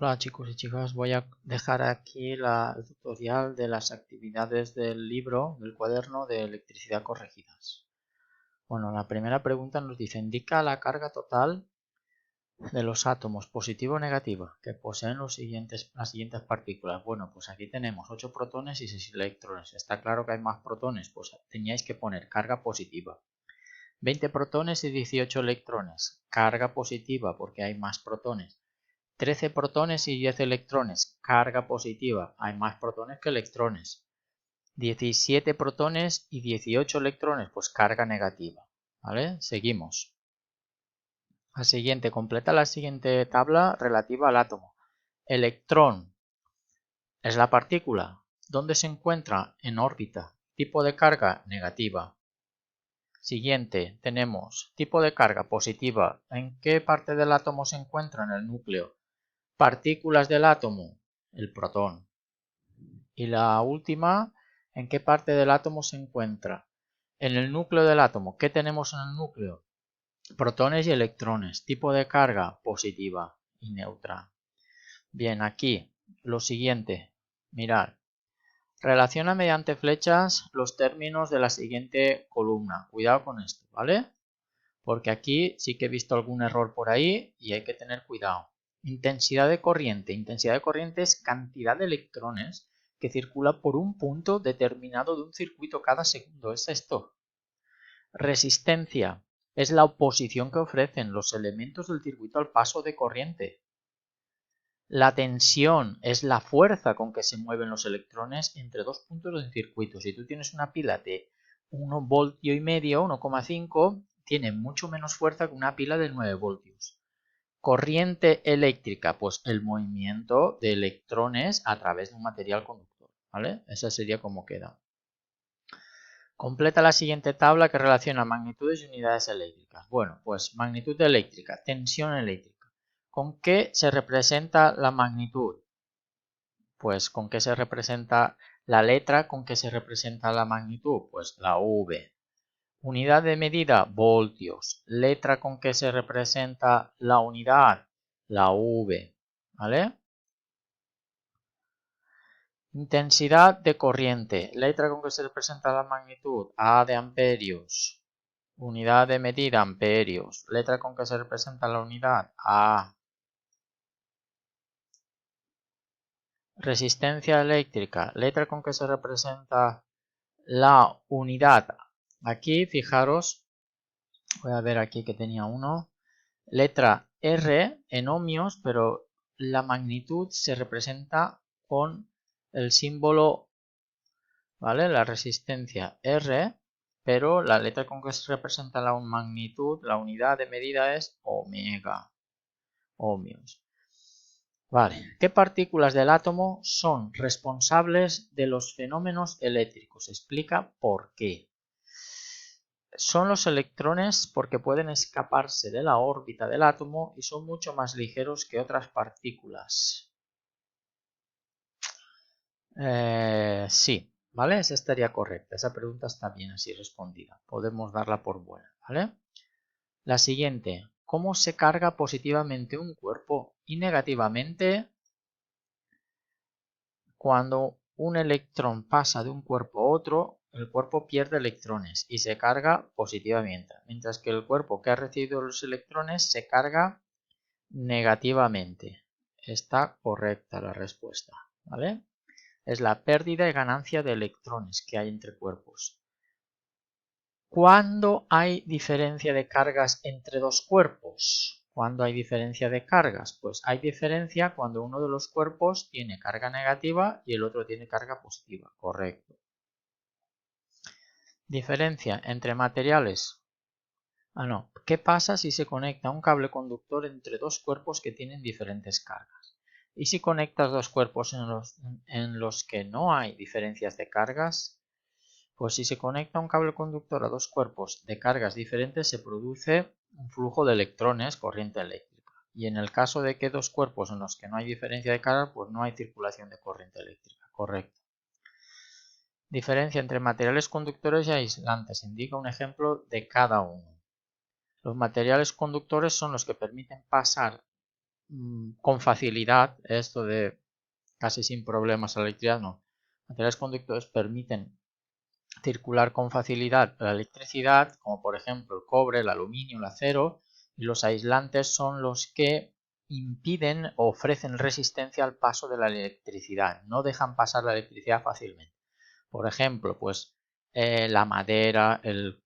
Hola chicos y chicas, voy a dejar aquí el tutorial de las actividades del libro, del cuaderno de electricidad corregidas. Bueno, la primera pregunta nos dice, indica la carga total de los átomos positiva o negativa que poseen las siguientes partículas. Bueno, pues aquí tenemos 8 protones y 6 electrones. Está claro que hay más protones, pues teníais que poner carga positiva. 20 protones y 18 electrones, carga positiva porque hay más protones. 13 protones y 10 electrones, carga positiva, hay más protones que electrones. 17 protones y 18 electrones, pues carga negativa. ¿Vale? Seguimos. La siguiente, completa la siguiente tabla relativa al átomo. Electrón es la partícula. ¿Dónde se encuentra? En órbita. Tipo de carga negativa. Siguiente, tenemos tipo de carga positiva. ¿En qué parte del átomo se encuentra? En el núcleo. Partículas del átomo, el protón. Y la última, ¿en qué parte del átomo se encuentra? En el núcleo del átomo. ¿Qué tenemos en el núcleo? Protones y electrones. Tipo de carga, positiva y neutra. Bien, aquí lo siguiente. Mirad. Relaciona mediante flechas los términos de la siguiente columna. Cuidado con esto, ¿vale? Porque aquí sí que he visto algún error por ahí y hay que tener cuidado. Intensidad de corriente. Intensidad de corriente es cantidad de electrones que circula por un punto determinado de un circuito cada segundo. Es esto. Resistencia es la oposición que ofrecen los elementos del circuito al paso de corriente. La tensión es la fuerza con que se mueven los electrones entre dos puntos del circuito. Si tú tienes una pila de 1,5 voltios, 1,5, tiene mucho menos fuerza que una pila de 9 voltios. Corriente eléctrica, pues el movimiento de electrones a través de un material conductor, ¿vale? Esa sería como queda. Completa la siguiente tabla que relaciona magnitudes y unidades eléctricas. Bueno, pues magnitud eléctrica, tensión eléctrica. ¿Con qué se representa la magnitud? Pues ¿con qué se representa la letra? ¿Con qué se representa la magnitud? Pues la V. Unidad de medida, voltios. Letra con que se representa la unidad, la V. ¿Vale? Intensidad de corriente. Letra con que se representa la magnitud, A de amperios. Unidad de medida, amperios. Letra con que se representa la unidad, A. Resistencia eléctrica. Letra con que se representa la unidad. Aquí, fijaros, voy a ver aquí que tenía uno. Letra R en ohmios, pero la magnitud se representa con el símbolo, ¿vale? La resistencia R, pero la letra con que se representa la magnitud, la unidad de medida es omega, ohmios. Vale, ¿qué partículas del átomo son responsables de los fenómenos eléctricos? Explica por qué. Son los electrones porque pueden escaparse de la órbita del átomo y son mucho más ligeros que otras partículas. Sí, ¿vale? Esa estaría correcta. Esa pregunta está bien así respondida. Podemos darla por buena, ¿vale? La siguiente. ¿Cómo se carga positivamente un cuerpo y negativamente cuando un electrón pasa de un cuerpo a otro? El cuerpo pierde electrones y se carga positivamente, mientras que el cuerpo que ha recibido los electrones se carga negativamente. Está correcta la respuesta, ¿vale? Es la pérdida y ganancia de electrones que hay entre cuerpos. ¿Cuándo hay diferencia de cargas entre dos cuerpos? ¿Cuándo hay diferencia de cargas? Pues hay diferencia cuando uno de los cuerpos tiene carga negativa y el otro tiene carga positiva. Correcto. Diferencia entre materiales. No. ¿Qué pasa si se conecta un cable conductor entre dos cuerpos que tienen diferentes cargas? ¿Y si conectas dos cuerpos en los que no hay diferencias de cargas? Pues si se conecta un cable conductor a dos cuerpos de cargas diferentes se produce un flujo de electrones, corriente eléctrica. Y en el caso de que dos cuerpos en los que no hay diferencia de carga, pues no hay circulación de corriente eléctrica. Correcto. Diferencia entre materiales conductores y aislantes. Indica un ejemplo de cada uno. Los materiales conductores son los que permiten pasar con facilidad, esto de casi sin problemas la electricidad, no. Materiales conductores permiten circular con facilidad la electricidad, como por ejemplo el cobre, el aluminio, el acero, y los aislantes son los que impiden o ofrecen resistencia al paso de la electricidad, no dejan pasar la electricidad fácilmente. Por ejemplo, pues la madera, el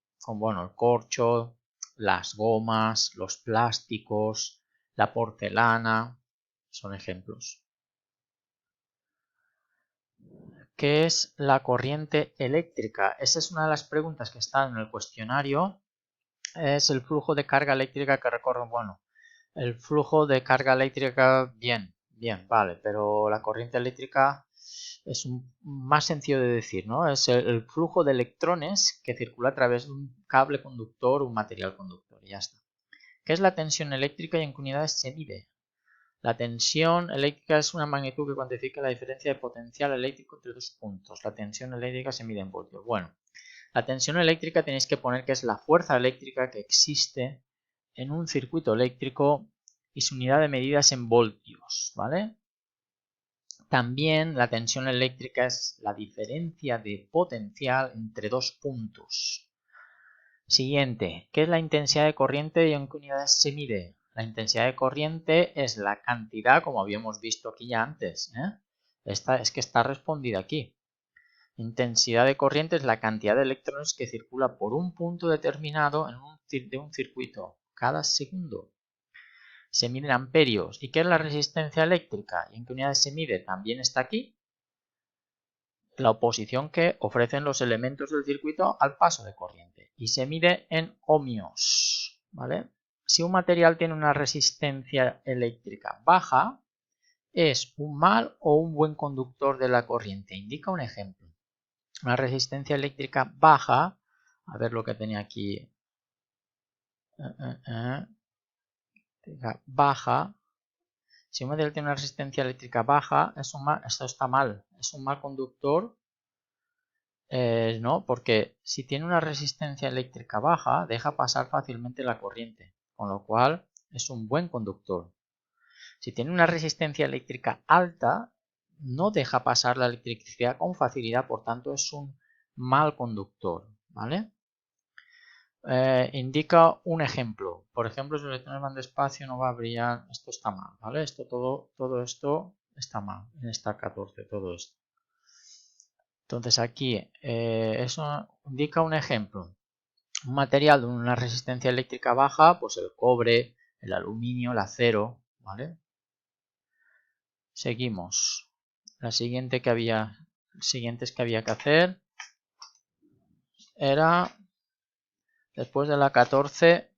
corcho, las gomas, los plásticos, la porcelana, son ejemplos. ¿Qué es la corriente eléctrica? Esa es una de las preguntas que están en el cuestionario. Es el flujo de carga eléctrica que recorre, el flujo de carga eléctrica, bien, vale, pero la corriente eléctrica es más sencillo de decir, ¿no? Es el flujo de electrones que circula a través de un cable conductor o un material conductor, y ya está. ¿Qué es la tensión eléctrica y en qué unidades se mide? La tensión eléctrica es una magnitud que cuantifica la diferencia de potencial eléctrico entre dos puntos. La tensión eléctrica se mide en voltios. Bueno, la tensión eléctrica tenéis que poner que es la fuerza eléctrica que existe en un circuito eléctrico y su unidad de medida es en voltios, ¿vale? También la tensión eléctrica es la diferencia de potencial entre dos puntos. Siguiente, ¿qué es la intensidad de corriente y en qué unidades se mide? La intensidad de corriente es la cantidad, como habíamos visto aquí ya antes. Esta es que está respondida aquí. Intensidad de corriente es la cantidad de electrones que circula por un punto determinado de un circuito cada segundo. Se miden amperios. ¿Y qué es la resistencia eléctrica? ¿Y en qué unidades se mide? También está aquí. La oposición que ofrecen los elementos del circuito al paso de corriente y se mide en ohmios, ¿vale? Si un material tiene una resistencia eléctrica baja, ¿es un mal o un buen conductor de la corriente? Indica un ejemplo. Una resistencia eléctrica baja, a ver lo que tenía aquí, baja. Si un material tiene una resistencia eléctrica baja, esto está mal, es un mal conductor. No, porque si tiene una resistencia eléctrica baja, deja pasar fácilmente la corriente, con lo cual es un buen conductor. Si tiene una resistencia eléctrica alta, no deja pasar la electricidad con facilidad, por tanto es un mal conductor, ¿vale? Indica un ejemplo. Por ejemplo, si los electrones van despacio, no va a brillar. Esto está mal, ¿vale? Todo esto está mal. En esta 14, todo esto. Entonces aquí eso indica un ejemplo. Un material de una resistencia eléctrica baja, pues el cobre, el aluminio, el acero, ¿vale? Seguimos. Siguientes que había que hacer era, después de la 14,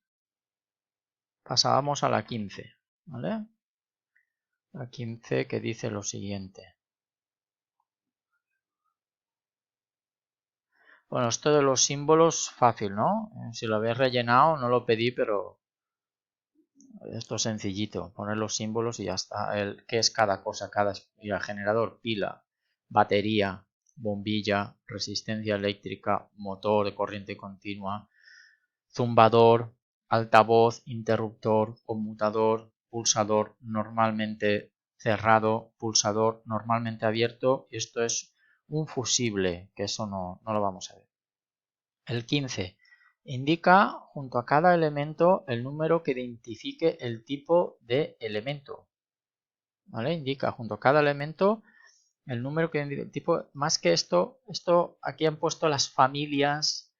pasábamos a la 15, ¿vale? La 15 que dice lo siguiente. Bueno, esto de los símbolos, fácil, ¿no? Si lo habéis rellenado, no lo pedí, pero esto es sencillito. Poner los símbolos y ya está. ¿Qué es cada cosa? Generador, pila, batería, bombilla, resistencia eléctrica, motor de corriente continua, zumbador, altavoz, interruptor, conmutador, pulsador normalmente cerrado, pulsador normalmente abierto, y esto es un fusible, que eso no lo vamos a ver. El 15. Indica junto a cada elemento el número que identifique el tipo de elemento. ¿Vale? Indica junto a cada elemento el número que identifique el tipo. Más que esto aquí han puesto las familias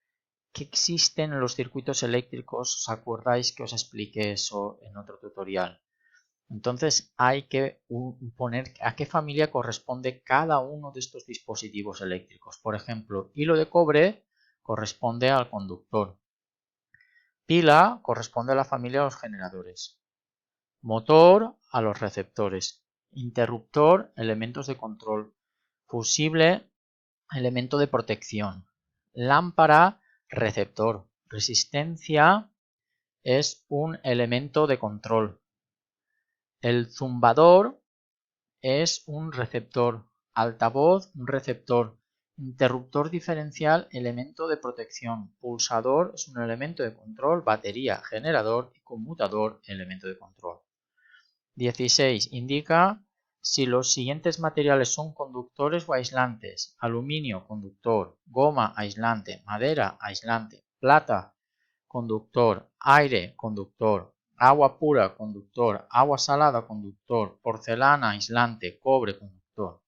que existen en los circuitos eléctricos. ¿Os acordáis que os expliqué eso en otro tutorial? Entonces hay que poner a qué familia corresponde cada uno de estos dispositivos eléctricos. Por ejemplo, hilo de cobre corresponde al conductor. Pila corresponde a la familia de los generadores. Motor a los receptores. Interruptor, elementos de control. Fusible, elemento de protección. Lámpara, receptor. Resistencia es un elemento de control. El zumbador es un receptor. Altavoz, un receptor. Interruptor diferencial, elemento de protección. Pulsador es un elemento de control. Batería, generador. Y conmutador, elemento de control. 16. Indica si los siguientes materiales son conductores o aislantes. Aluminio, conductor. Goma, aislante. Madera, aislante. Plata, conductor. Aire, conductor. Agua pura, conductor. Agua salada, conductor. Porcelana, aislante. Cobre, conductor.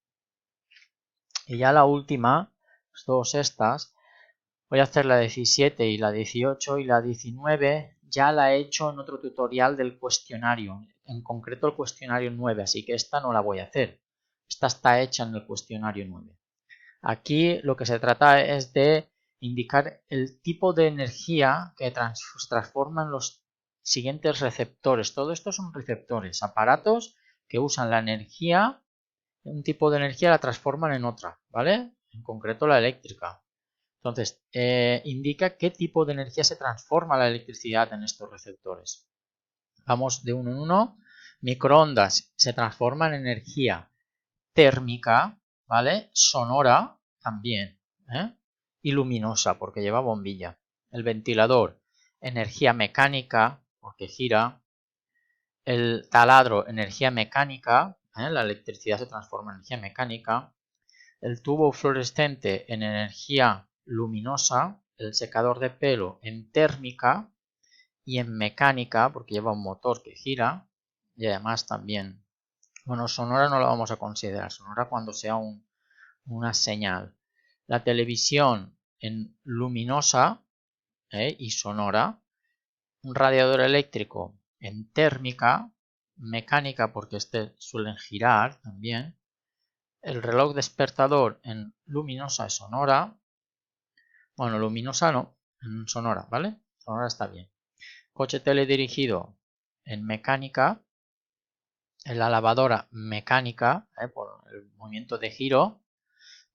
Y ya la última, todas estas, voy a hacer la 17 y la 18 y la 19 ya la he hecho en otro tutorial del cuestionario, en concreto el cuestionario 9, así que esta no la voy a hacer. Esta está hecha en el cuestionario 9. Aquí lo que se trata es de indicar el tipo de energía que transforman los siguientes receptores. Todo esto son receptores, aparatos que usan la energía, un tipo de energía la transforman en otra, ¿vale? En concreto la eléctrica. Entonces, indica qué tipo de energía se transforma la electricidad en estos receptores. Vamos de uno en uno. Microondas se transforman en energía térmica, ¿vale? Sonora también, y luminosa porque lleva bombilla. El ventilador, energía mecánica porque gira. El taladro, energía mecánica, la electricidad se transforma en energía mecánica. El tubo fluorescente en energía luminosa, el secador de pelo en térmica y en mecánica porque lleva un motor que gira y además también, bueno, sonora no la vamos a considerar, sonora cuando sea una señal. La televisión en luminosa y sonora, un radiador eléctrico en térmica, mecánica porque suelen girar también. El reloj despertador en luminosa y sonora. Bueno, luminosa no, en sonora, ¿vale? Sonora está bien. Coche teledirigido en mecánica. En la lavadora mecánica, por el movimiento de giro.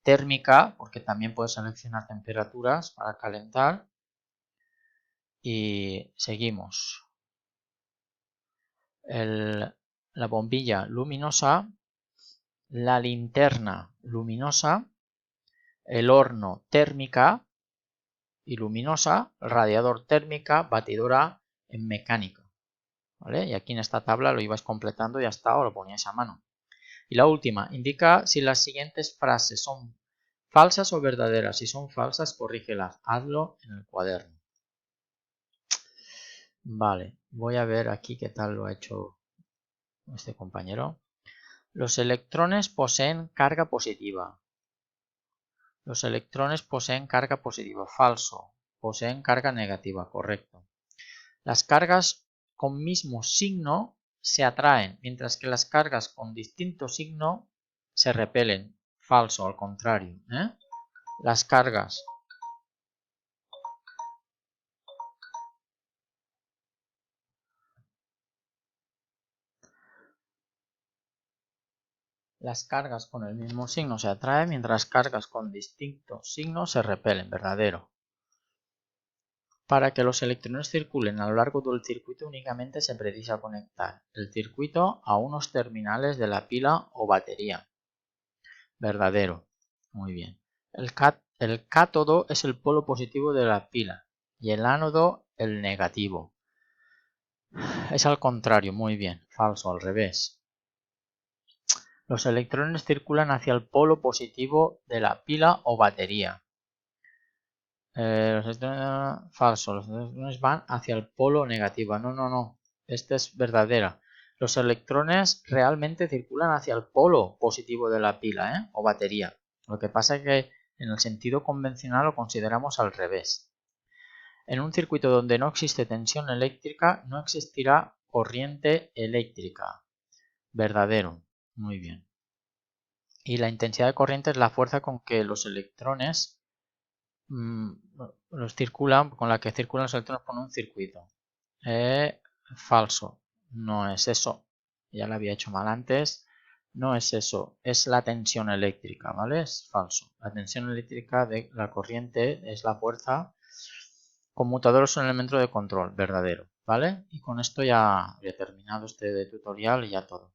Térmica, porque también puedes seleccionar temperaturas para calentar. Y seguimos. La bombilla luminosa. La linterna luminosa. El horno térmica y luminosa, radiador térmica, batidora en mecánica, ¿vale? Y aquí en esta tabla lo ibais completando y hasta ahora lo poníais a mano. Y la última, indica si las siguientes frases son falsas o verdaderas. Si son falsas, corrígelas, hazlo en el cuaderno. Vale, voy a ver aquí qué tal lo ha hecho este compañero. Los electrones poseen carga positiva. Los electrones poseen carga positiva. Falso. Poseen carga negativa. Correcto. Las cargas con mismo signo se atraen, mientras que las cargas con distinto signo se repelen. Falso, al contrario. Las cargas con el mismo signo se atraen, mientras las cargas con distinto signo se repelen. Verdadero. Para que los electrones circulen a lo largo del circuito únicamente se precisa conectar el circuito a unos terminales de la pila o batería. Verdadero. Muy bien. El cátodo es el polo positivo de la pila y el ánodo el negativo. Es al contrario. Muy bien. Falso, al revés. Los electrones circulan hacia el polo positivo de la pila o batería. Falso, los electrones van hacia el polo negativo. No. Esta es verdadera. Los electrones realmente circulan hacia el polo positivo de la pila o batería. Lo que pasa es que en el sentido convencional lo consideramos al revés. En un circuito donde no existe tensión eléctrica, no existirá corriente eléctrica. Verdadero. Muy bien. Y la intensidad de corriente es la fuerza con que los electrones con la que circulan los electrones por un circuito. Falso, no es eso. Ya lo había hecho mal antes. No es eso, es la tensión eléctrica, ¿vale? Es falso. La tensión eléctrica de la corriente es la fuerza. Conmutadores son el elemento de control, verdadero, ¿vale? Y con esto ya he terminado este tutorial y ya todo.